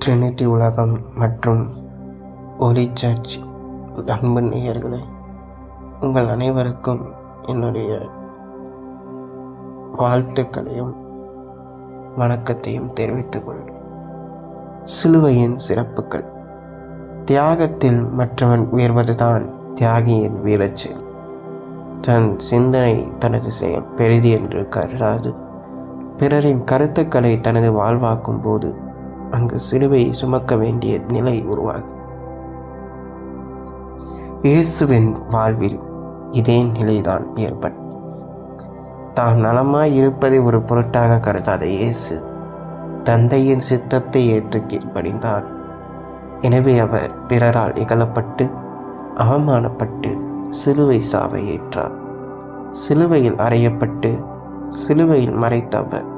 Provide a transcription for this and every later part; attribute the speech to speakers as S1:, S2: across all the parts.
S1: Trinity உலகம் மற்றும் ஒலி சர்ச் அன்பு நேயர்களே, உங்கள் அனைவருக்கும் என்னுடைய வாழ்த்துக்களையும் வணக்கத்தையும் தெரிவித்துக் கொள்கிறேன். சிலுவையின் சிறப்புகள். தியாகத்தில் மற்றவன் உயர்வதுதான் தியாகியின் வீரச்செயல். தன் சிந்தனை தனது செயல் பெரிது என்று கருதாது பிறரின் கருத்துக்களை தனது வாழ்வாக்கும் போது அங்கு சிலுவையை சுமக்க வேண்டிய நிலை உருவாகும். இயேசுவின் வாழ்வில் இதே நிலைதான் ஏற்பட்டது. தாம் நலமாய் இருப்பதை ஒரு பொருட்டாக கருதாத இயேசு தந்தையின் சித்தத்தை ஏற்று கீழ்ப்படிந்தார். எனவே அவர் பிறரால் இகழப்பட்டு அவமானப்பட்டு சிலுவை சாவை ஏற்றார். சிலுவையில் அறையப்பட்டு சிலுவையில் மறைத்த அவர்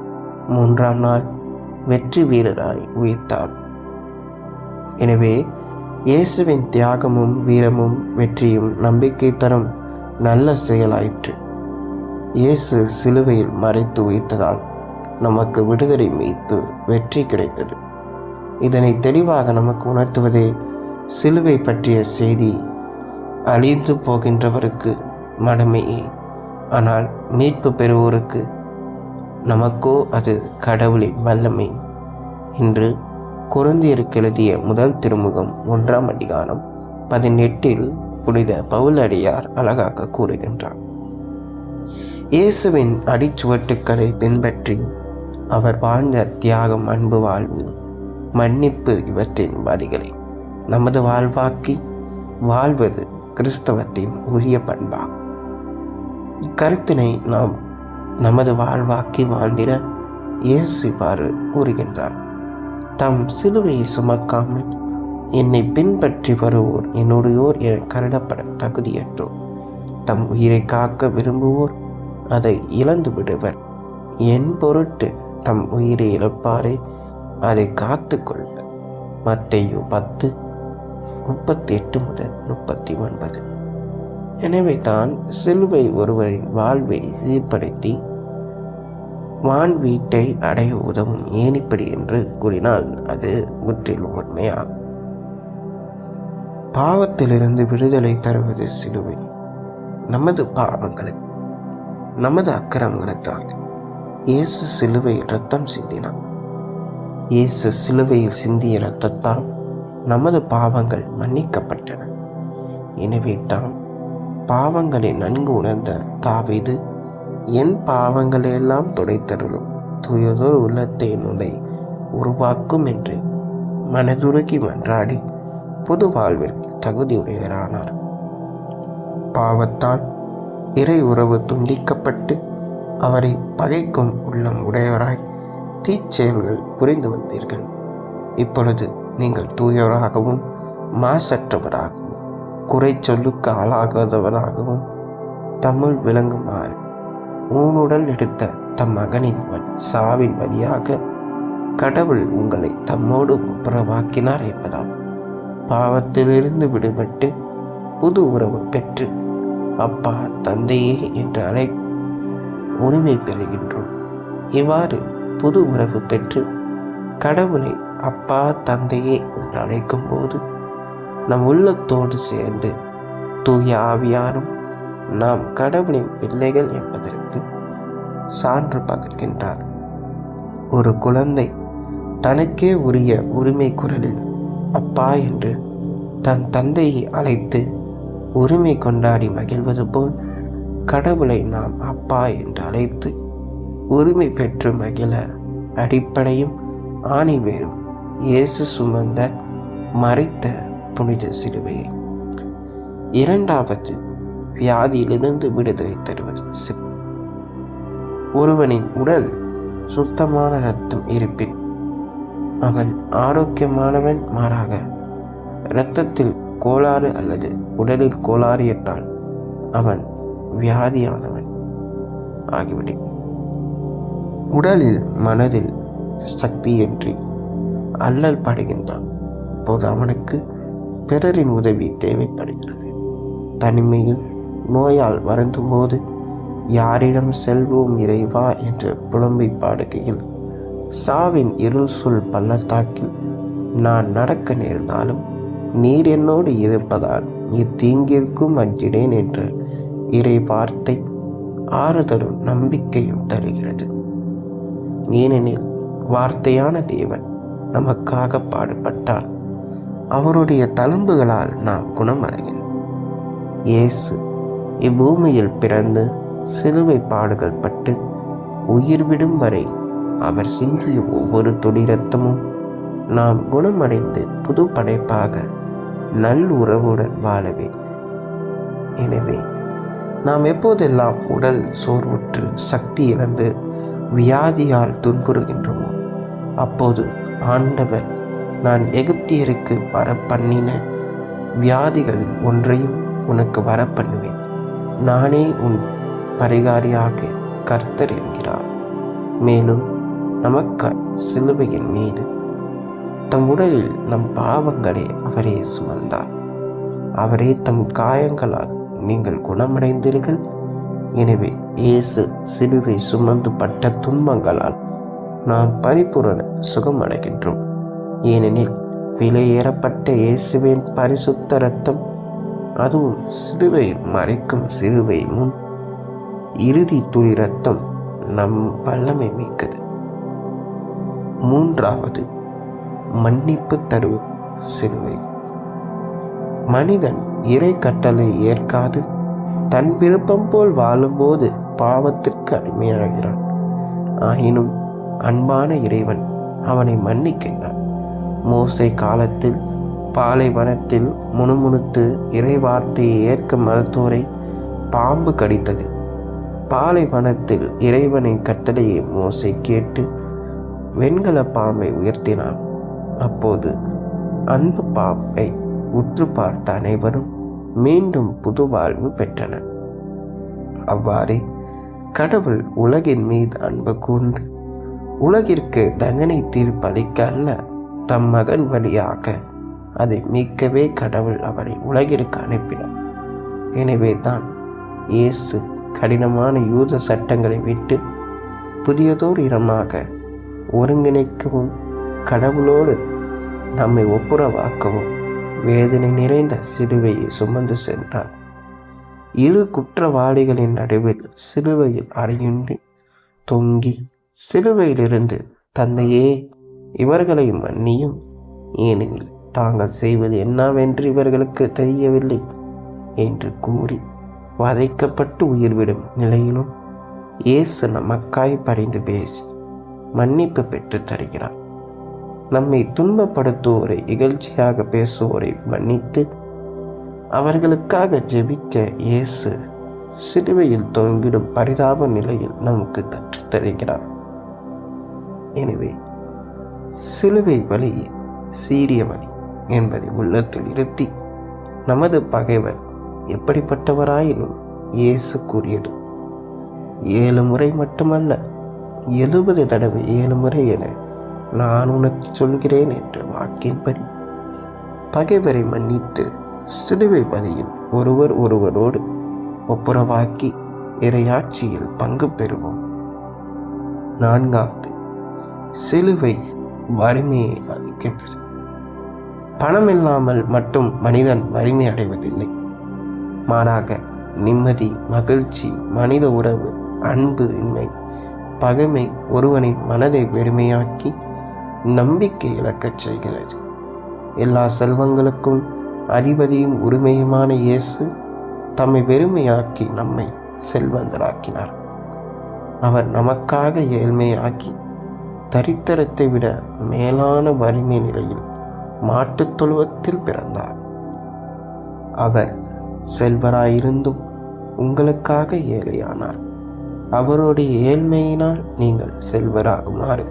S1: 3ஆம் நாள் வெற்றி வீரராய் உயிர்த்தார். எனவே இயேசுவின் தியாகமும் வீரமும் வெற்றியும் நம்பிக்கை தரும் நல்ல செயலாயிற்று. இயேசு சிலுவையில் மறைத்து உயிர்த்ததால் நமக்கு விடுதலை, மீட்பு, வெற்றி கிடைத்தது. இதனை தெளிவாக நமக்கு உணர்த்துவதே சிலுவை பற்றிய செய்தி. அழிந்து போகின்றவருக்கு மடமையே, ஆனால் மீட்பு பெறுவோருக்கு நமக்கோ அது கடவுளின் வல்லமை என்று கொரிந்தியருக்கு எழுதிய முதல் திருமுகம் 1ஆம் அதிகாரம் 18 புனித பவுலடியார் அழகாக கூறுகின்றார். இயேசுவின் அடிச்சுவட்டுக்களை பின்பற்றி அவர் வாழ்ந்த தியாகம், அன்பு, வாழ்வு, மன்னிப்பு இவற்றின் வரிகளை நமது வாழ்வாக்கி வாழ்வது கிறிஸ்தவத்தின் உரிய பண்பாகும். இக்கருத்தினை நாம் நமது வாழ்வாக்கி வாழ்ந்திட இயேசு இவ்வாறு கூறுகின்றார்: தம் சிலுவையை சுமக்காமல் என்னை பின்பற்றி வருவோர் என்னுடையோர் என கருதப்பட தகுதியற்றோர். தம் உயிரை காக்க விரும்புவோர் அதை இழந்து விடுவர். என் பொருட்டு தம் உயிரை இழப்பாரே அதை காத்து கொள்வர். மத்தேயு 10:38-39. எனவே தான் சிலுவை ஒருவரின் வாழ்வை சீர்படுத்தி வான் வீட்டை அடைய உதவும் ஏணிப்படி என்று கூறினால் அது முற்றிலும் உண்மையாகும். பாவத்திலிருந்து விடுதலை தருவது சிலுவை. நமது பாவங்களுக்கு, நமது அக்கிரமங்களுக்காக இயேசு சிலுவையில் இரத்தம் சிந்தினார். இயேசு சிலுவையில் சிந்திய இரத்தத்தால் நமது பாவங்கள் மன்னிக்கப்பட்டன. எனவே தான் பாவங்களை நன்கு உணர்ந்த தாவீது, என் பாவங்களையெல்லாம் துடைத்தருளும் தூயதோர் உள்ளத்தை என்னுடைய உருவாக்கும் என்று மனதுருகி மன்றாடி புது வாழ்வில் தகுதியுடையவரானார். பாவத்தால் இறை உறவு துண்டிக்கப்பட்டு அவரை பகைக்கும் உள்ளம் உடையவராய் தீச்செயல்கள் புரிந்து வந்தீர்கள். இப்பொழுது நீங்கள் தூயவராகவும் மாசற்றவராகவும் குறை சொல்லுக்கு ஆளாகாதவராகவும் தமிழ் விளங்குமாறு ஊனுடல் எடுத்த தம் மகனின் சாவின் வழியாக கடவுள் உங்களை தம்மோடு ஒப்புரவாக்கினார் என்பதால் பாவத்திலிருந்து விடுபட்டு புது உறவு பெற்று அப்பா, தந்தையே என்று உரிமை பெறுகின்றோம். இவ்வாறு புது உறவு பெற்று கடவுளை அப்பா, தந்தையே என்று அழைக்கும் போது நம் உள்ளத்தோடு சேர்ந்து தூய ஆவியாரும் நாம் கடவுளின் பிள்ளைகள் என்பதற்கு சான்று பகர்கின்றார். ஒரு குழந்தை தனக்கே உரிய உரிமை குரலில் அப்பா என்று தன் தந்தையை அழைத்து உரிமை கொண்டாடி மகிழ்வது போல் கடவுளை நாம் அப்பா என்று அழைத்து உரிமை பெற்று மகிழ அடிப்படையும் ஆணிவேரும் இயேசு சுமந்த மறைத்த புனித சிலுவையை. 2வது, வியாதியிலிருந்து விடுதலை தருவது சிலுவை. ஒருவனின் உடல் சுத்தமான இரத்தம் இருப்பின் அவன் ஆரோக்கியமானவன். மாறாக இரத்தத்தில் கோளாறு அல்லது உடலில் கோளாறு என்றால் அவன் வியாதியானவன் ஆகிவிடும். உடலில் மனதில் சக்தியின்றி அல்லல் படுகின்றான். இப்போது அவனுக்கு பிறரின் உதவி தேவைப்படுகிறது. தனிமையில் நோயால் வருந்தும் போது யாரிடம் செல்வோம் இறைவா என்று புலம்பி பாடுகையில் சாவின் இருள் சொல் பள்ளத்தாக்கில் நான் நடக்க நேர்ந்தாலும் நீர் என்னோடு இருப்பதால் தீங்கிற்கும் அஞ்சினேன் என்ற இறை வார்த்தை ஆறுதலும் நம்பிக்கையும் தருகிறது. ஏனெனில் வார்த்தையான தேவன் நமக்காக பாடுபட்டார். அவருடைய தழும்புகளால் நாம் குணமடைகிறோம். இயேசு இப்பூமியில் பிறந்து சிலுவை பாடுகள் பட்டு உயிர் விடும் வரை அவர் சிந்திய ஒவ்வொரு துளி இரத்தமும் நாம் குணமடைந்து புது படைப்பாக நல்லுறவுடன் வாழவே. எனவே நாம் எப்போதெல்லாம் உடல் சோர்வுற்று சக்தி இழந்து வியாதியால் துன்புறுகின்றோமோ அப்போது ஆண்டவர், நான் எகிப்தியருக்கு வர பண்ணின வியாதிகள் ஒன்றையும் உனக்கு வர பண்ணுவேன், நானே உன் பரிகாரியாக கர்த்தர் என்கிறார். மேலும் நமக்கு சிலுவையின் மீது தம் உடலில் நம் பாவங்களை அவரே சுமந்தார். அவரே தம் காயங்களால் நீங்கள் குணமடைந்தீர்கள். எனவே இயேசு சிலுவை சுமந்து பட்ட துன்பங்களால் நாம் பரிபூரண சுகமடைகின்றோம். ஏனெனில் விலையேறப்பட்ட இயேசுவின் பரிசுத்த இரத்தம், அதுவும் சிலுவையில் மறைக்கும் சிலுவை முன் இறுதி துளி இரத்தம் நம் வல்லமை மிக்கது. மூன்றாவது, மன்னிப்பு தரும் சிலுவை. மனிதன் இறை கட்டளை ஏற்காது தன் விருப்பம் போல் வாழும்போது பாவத்திற்கு அடிமையாகிறான். ஆயினும் அன்பான இறைவன் அவனை மன்னிக்கின்றான். மோசே காலத்தில் பாலைவனத்தில் முணுமுணுத்து இறை வார்த்தையை ஏற்க மறுத்தோரை பாம்பு கடித்தது. பாலைவனத்தில் இறைவனின் கட்டளையை மோசே கேட்டு வெண்கல பாம்பை உயர்த்தினான். அப்போது அந்த பாம்பை உற்று பார்த்த அனைவரும் மீண்டும் புது வாழ்வு பெற்றனர். அவ்வாறே கடவுள் உலகின் மீது அன்பு கூர்ந்து உலகிற்கு தண்டனை தீர்ப்பளிக்க அல்ல, தம் மகன் வழியாக அதை மீட்கவே கடவுள் அவரை உலகிற்கு அனுப்பினார். எனவே தான் இயேசு கடினமான யூத சட்டங்களை விட்டு புதியதோர் இடமாக ஒருங்கிணைக்கவும் கடவுளோடு நம்மை ஒப்புரவாக்கவும் வேதனை நிறைந்த சிலுவையை சுமந்து சென்றார். இரு குற்றவாளிகளின் நடுவில் சிலுவையில் அறையுண்டு தொங்கி சிலுவையிலிருந்து, தந்தையே, இவர்களை மன்னியும், ஏனெனில் தாங்கள் செய்வது என்னவென்று இவர்களுக்கு தெரியவில்லை என்று கூறி வதைக்கப்பட்டு உயிர்விடும் நிலையிலும் இயேசு நமக்காய் பரிந்து பேசி மன்னிப்பு பெற்று தருகிறார். நம்மை துன்பப்படுத்துவோரை, இகழ்ச்சியாக பேசுவோரை மன்னித்து அவர்களுக்காக ஜெபிக்க இயேசு சிலுவையில் தொங்கிடும் பரிதாப நிலையில் நமக்கு கற்றுத்தருகிறார். எனவே சிலுவை வலி சீரிய வலி என்பதை உள்ளத்தில் இருத்தி நமது பகைவர் எப்படிப்பட்டவராயினும் இயேசு கூறியது 7 முறை மட்டுமல்ல 70 தடவை 7 முறை என நான் உனக்கு சொல்கிறேன் என்ற வாக்கின்படி பகைவரை மன்னித்து சிலுவை வலியில் ஒருவரோடு ஒப்புரவாக்கி இறையாட்சியில் பங்கு பெறுவோம். 4வது, சிலுவை வறுமையை அளிக்கின்றது. பணம் இல்லாமல் மட்டும் மனிதன் வறுமை அடைவதில்லை. மாறாக நிம்மதி, மகிழ்ச்சி, மனித உறவு, அன்பு இன்மை, பகைமை ஒருவனின் மனதை வெறுமையாக்கி நம்பிக்கை இழக்கச் செய்கிறது. எல்லா செல்வங்களுக்கும் அதிபதியும் உரிமையுமான இயேசு தம்மை வெறுமையாக்கி நம்மை செல்வந்தராக்கினார். அவர் நமக்காக ஏழ்மையாக்கி தரித்திரத்தை விட மேலான வறுமை நிலையில் மாட்டுத் தொழுவத்தில் பிறந்தார். அவர் செல்வராயிருந்தும் உங்களுக்காக ஏழையானார். அவருடைய ஏழ்மையினால் நீங்கள் செல்வராகுமாறு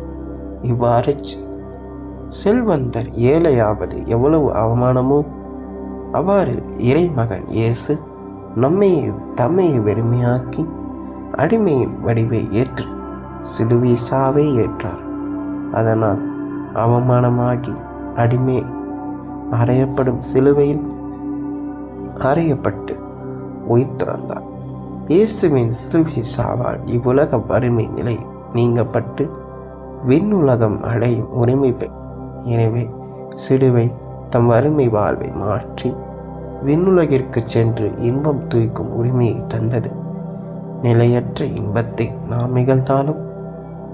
S1: இவ்வாறு செல்வந்தர் ஏழையாவது எவ்வளவு அவமானமோ, அவ்வாறு இறைமகன் இயேசு தம்மையை வெறுமையாக்கி அடிமையின் வடிவை ஏற்று சிலுவை சாவை ஏற்றார். அதனால் அவமானமாகி அடிமை அறையப்படும் சிலுவையில் அறையப்பட்டு உயிர் துறந்தார். இயேசுவின் சிலுவை சாவால் இவ்வுலக வறுமை நிலை நீங்கப்பட்டு விண்ணுலகம் அடையும் உரிமை பெற்றார். எனவே சிலுவை தம் வறுமை வாழ்வை மாற்றி விண்ணுலகிற்கு சென்று இன்பம் தூய்க்கும் உரிமையை தந்தது. நிலையற்ற இன்பத்தை நாம் நிகழ்ந்தாலும்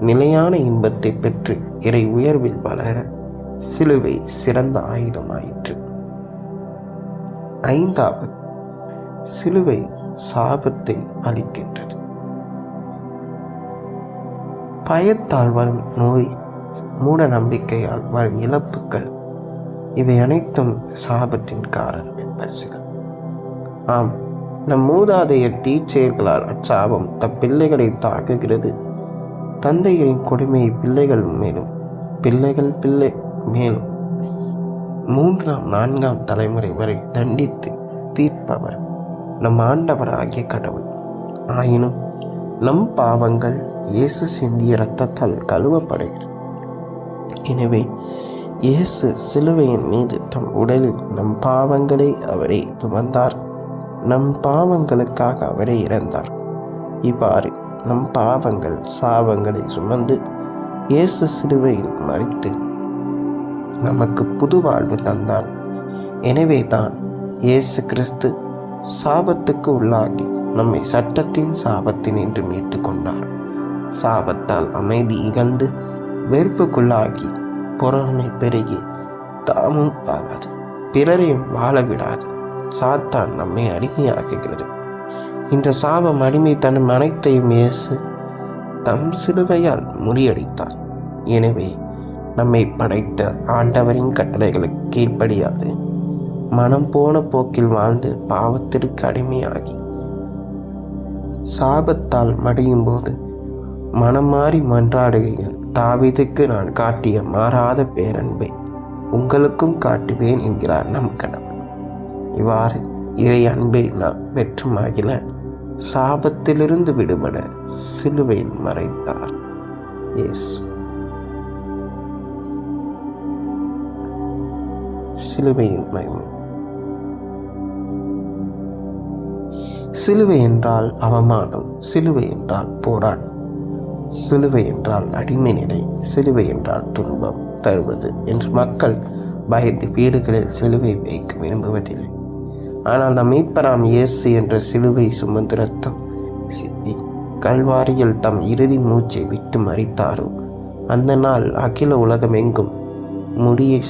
S1: நிலையான இன்பத்தை பெற்று இறை உயர்வில் வளர சிலுவை சிறந்த ஆயுதமாயிற்று. 5வது, சிலுவை சாபத்தை அளிக்கின்றது. பயத்தால் வரும் நோய், மூட நம்பிக்கையால் வரும் இழப்புகள், இவை அனைத்தும் சாபத்தின் காரணம் என்பர் சிலர். ஆம், நம் மூதாதையர் தீச்செயல்களால் அச்சாபம் தம் பிள்ளைகளை தாக்குகிறது. தந்தையரின் கொடுமையை பிள்ளைகள் மேலும், பிள்ளைகள் பிள்ளை மேலும் 3ஆம் 4ஆம் தலைமுறை வரை தண்டித்து தீர்ப்பவர் நம் ஆண்டவராகிய கடவுள். ஆயினும் நம் பாவங்கள் இயேசு சிந்திய இரத்தத்தால் கழுவப்படுகிறது. எனவே இயேசு சிலுவையின் மீது தம் உடலில் நம் பாவங்களை அவரே சுமந்தார். நம் பாவங்களுக்காக அவரே இறந்தார். இவ்வாறு நம் பாவங்கள் சாபங்களை சுமந்து இயேசு சிலுவையில் மரித்து நமக்கு புது வாழ்வு தந்தார். எனவே தான் இயேசு கிறிஸ்து சாபத்துக்கு உள்ளாகி நம்மை சட்டத்தின் சாபத்தினின்று மீட்டு கொண்டார். சாபத்தால் அமைதி இகழ்ந்து வெறுப்புக்குள்ளாகி பொறாமை பெருகி தாமும் வாழாது, பிறரையும் வாழ விடாது சாத்தான் நம்மை அடிமையாக்குகிறது. இந்த சாபம் அடிமைத்தனம் அனைத்தையும் இயேசு தம் சிலுவையால் முறியடித்தார். எனவே நம்மை படைத்த ஆண்டவரின் கட்டளைகளுக்கு கீழ்ப்படியாது மனம் போன போக்கில் வாழ்ந்து பாவத்திற்கு அடிமையாகி சாபத்தால் மடியும் போது மனம் மாறி மன்றாடுகையில் தாவீதுக்கு நான் காட்டிய மாறாத பேரன்பை உங்களுக்கும் காட்டுவேன் என்கிறார் நம் கடவுள். இவ்வாறு இறை அன்பை நாம் பெற்று மகிழ சாபத்திலிருந்து விடுபட சிலுவையில் மறைத்தார் இயேசு. சிலுவையின் மகிமை. சிலுவை என்றால் அவமானம், சிலுவை என்றால் போராட்டம், சிலுவை என்றால் அடிமை நிலை, சிலுவை என்றால் துன்பம் தருவது என்று மக்கள் பயந்து வீடுகளில் சிலுவை வைக்க விரும்புவதில்லை. ஆனால் நம் மீட்பராம் இயேசு என்ற சிலுவை சுமந்து ரத்தம் சிந்தி கல்வாரியில் தம் இறுதி மூச்சை விட்டு மரித்தாரோ அந்த நாள் அகில உலகம் எங்கும் முடிய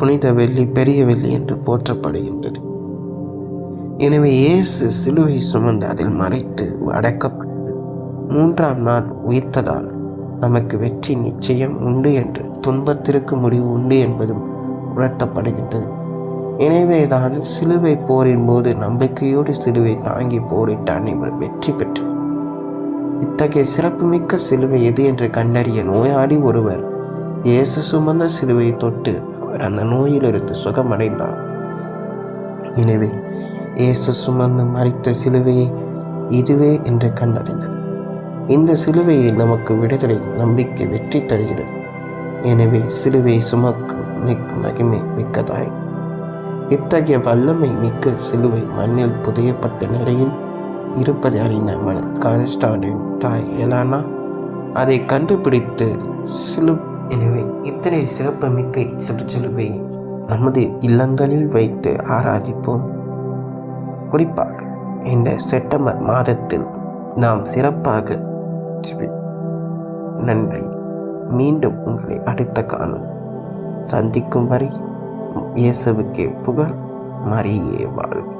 S1: புனித வெள்ளி, பெரிய வெள்ளி என்று போற்றப்படுகின்றது. எனவே இயேசு சிலுவை சுமந்து அதில் மறைத்து அடக்கப்பட்டது 3ஆம் நாள் உயிர்த்ததால் நமக்கு வெற்றி நிச்சயம் உண்டு என்று, துன்பத்திற்கு முடிவு உண்டு என்பதும் உணர்த்தப்படுகின்றது. எனவே தான் சிலுவை போரின் போது நம்பிக்கையோடு சிலுவை தாங்கி போரிட்ட அனைவர் வெற்றி பெற்றார். இத்தகைய சிறப்புமிக்க சிலுவை எது என்று கண்டறிய நோயாளி ஒருவர் இயேசு சுமந்த சிலுவை தொட்டு அவர் அந்த நோயிலிருந்து சுகமடைந்தார். எனவே இயேசு சுமந்து மரித்த சிலுவையை இதுவே என்று கண்டறிந்தார். இந்த சிலுவையை நமக்கு விடுதலை, நம்பிக்கை, வெற்றி தருகிறது. எனவே சிலுவை சுமக்கும் மகிமை மிக்கதாய் இத்தகைய வல்லமை மிக்க சிலுவை மண்ணில் புதையப்பட்ட நிலையில் இருப்பதை அறிந்த கான்ஸ்டாண்டின் தாய் எலானா அதை கண்டுபிடித்து எனவே இத்தனை சிறப்பு மிக்க சிலுவை நமது இல்லங்களில் வைத்து ஆராதிப்போம். குறிப்பாக இந்த செப்டம்பர் மாதத்தில் நாம் சிறப்பாக நன்றி. மீண்டும் உங்களை அடுத்த காணும் சந்திக்கும் வரை இயேசுவுக்கே புகழ், மரியே வாழ்க.